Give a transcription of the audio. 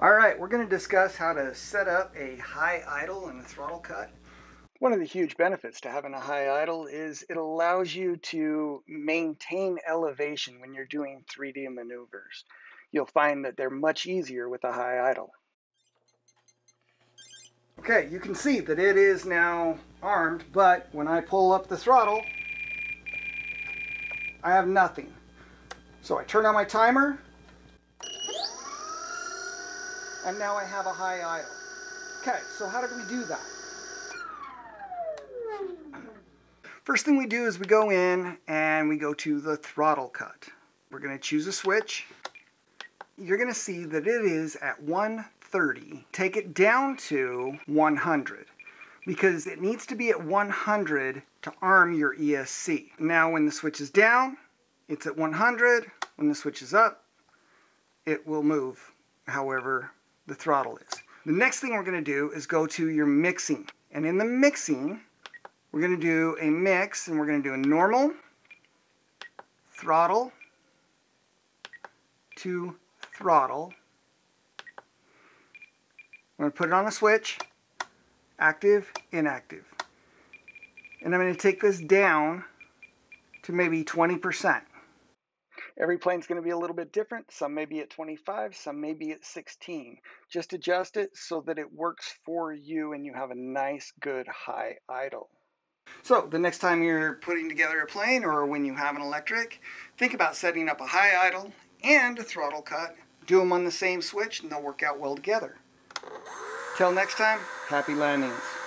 Alright, we're going to discuss how to set up a high idle and a throttle cut. One of the huge benefits to having a high idle is it allows you to maintain elevation when you're doing 3D maneuvers. You'll find that they're much easier with a high idle. Okay, you can see that it is now armed, but when I pull up the throttle, I have nothing. So I turn on my timer, and now I have a high idle. Okay, so how did we do that? First thing we do is we go in and we go to the throttle cut. We're going to choose a switch. You're going to see that it is at 130. Take it down to 100 because it needs to be at 100 to arm your ESC. Now when the switch is down, it's at 100. When the switch is up, it will move however the throttle is. The next thing we're going to do is go to your mixing. And in the mixing, we're going to do a mix, and we're going to do a normal, throttle, to throttle. I'm going to put it on a switch, active, inactive. And I'm going to take this down to maybe 20%. Every plane's going to be a little bit different. Some may be at 25, some may be at 16. Just adjust it so that it works for you and you have a nice, good high idle. So the next time you're putting together a plane or when you have an electric, think about setting up a high idle and a throttle cut. Do them on the same switch and they'll work out well together. Till next time, happy landings.